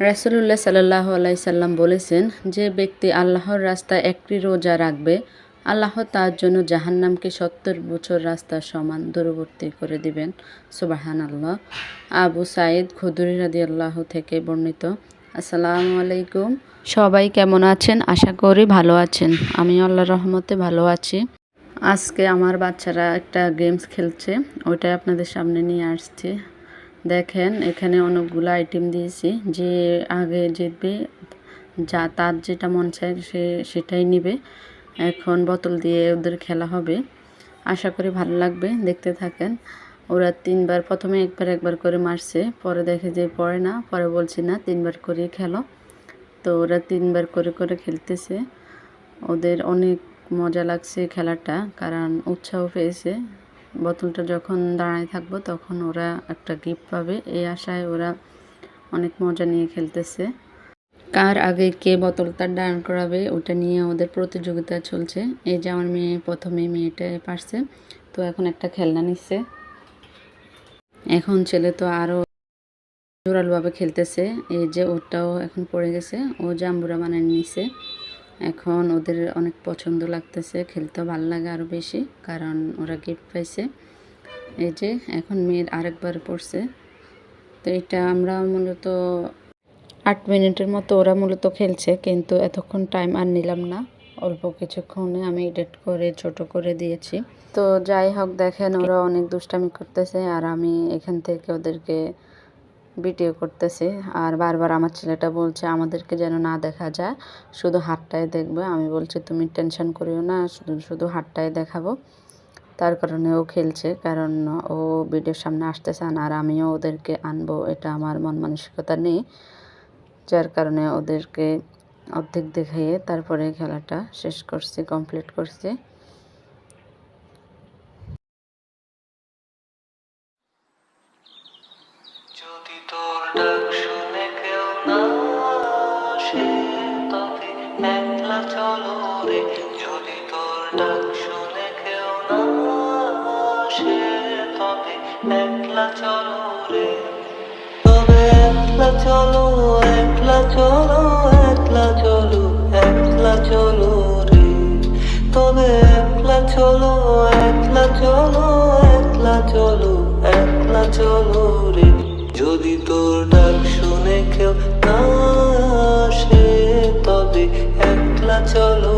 রাসূলুল্লাহ সাল্লাল্লাহু আলাইহি সাল্লাম বলেছেন, যে ব্যক্তি আল্লাহর রাস্তায় একটি রোজা রাখবে, আল্লাহ তার জন্য জাহান্নামকে ৭০ বছর রাস্তার সমান দূরবর্তী করে দিবেন। সুবহানাল্লাহ। আবু সাঈদ খুদরি রাদিয়াল্লাহু থেকে বর্ণিত। আসসালামু আলাইকুম। সবাই কেমন আছেন? আশা করি ভালো আছেন। আমি আল্লাহর রহমতে ভালো আছি। আজকে আমার বাচ্চারা একটা গেমস খেলছে, ওইটাই আপনাদের সামনে নিয়ে আসছি। দেখেন, এখানে অনেকগুলো আইটেম দিয়েছি, যে আগে জিতবে, যা তার যেটা মন চায় সেটাই নিবে। এখন বোতল দিয়ে ওদের খেলা হবে। আশা করি ভালো লাগবে, দেখতে থাকেন। ওরা 3বার, প্রথমে একবার করে মারছে, পরে দেখে যে পড়ে না, পরে বলছি না 3বার করে খেলো। তো ওরা 3বার করে খেলতেছে। ওদের অনেক মজা লাগছে খেলাটা, কারণ উৎসাহ পেয়েছে। বোতলটা যখন দাঁড়ায় থাকবো তখন ওরা একটা গিফট পাবে, এই আশায় ওরা অনেক মজা নিয়ে খেলতেছে। কার আগে কে বোতলটা দাঁড় করাবে ওটা নিয়ে ওদের প্রতিযোগিতা চলছে। এই যে আমার মেয়ে, প্রথমে মেয়েটা পারছে, তো এখন একটা খেলনা নিচ্ছে। এখন ছেলে তো আরও জোরালোভাবে খেলতেছে। এই যে ওটাও এখন পড়ে গেছে, ও জাম্বুরা বানিয়ে নিছে। এখন ওদের অনেক পছন্দ লাগতেছে, খেলতেও ভালো লাগে আরও বেশি, কারণ ওরা গিফট পাইছে। এই যে এখন মেয়ের আরেকবার পড়ছে। তো এটা আমরা মূলত 8 মিনিটের মতো ওরা মূলত খেলছে, কিন্তু এতক্ষণ টাইম আর নিলাম না, অল্প কিছুক্ষণে আমি এডিট করে ছোট করে দিয়েছি। তো যাই হোক, দেখেন ওরা অনেক দুষ্টামি করতেছে, আর আমি এখান থেকে ওদেরকে ভিডিও করতেছি। আর বারবার আমার ছেলেটা বলছে আমাদেরকে যেন না দেখা যায়, শুধু হাতটাই দেখবে। আমি বলছি তুমি টেনশন করিও না, শুধু হাতটাই দেখাবো। তার কারণে ও খেলছে, কারণ ও ভিডিওর সামনে আসতে চান, আর আমিও ওদেরকে আনবো, এটা আমার মন মানসিকতা নেই। যার কারণে ওদেরকে অর্ধেক দেখিয়ে তারপরে খেলাটা শেষ করছি, কমপ্লিট করছি। যদি তোর ডাক শুনে কেউ না আসে, তবে একলা চলো রে। যদি তোর ডাক শুনে কেউ না আসে, তবে একলা চলো রে। তবে একলা চলো, একলা চলো, একলা চলো, একলা চলো রে। তবে একলা চলো, একলা চলো, একলা চলো, একলা চলো রে। যদি তোর ডাক শুনে কেউ না আসে, তবে একলা চলো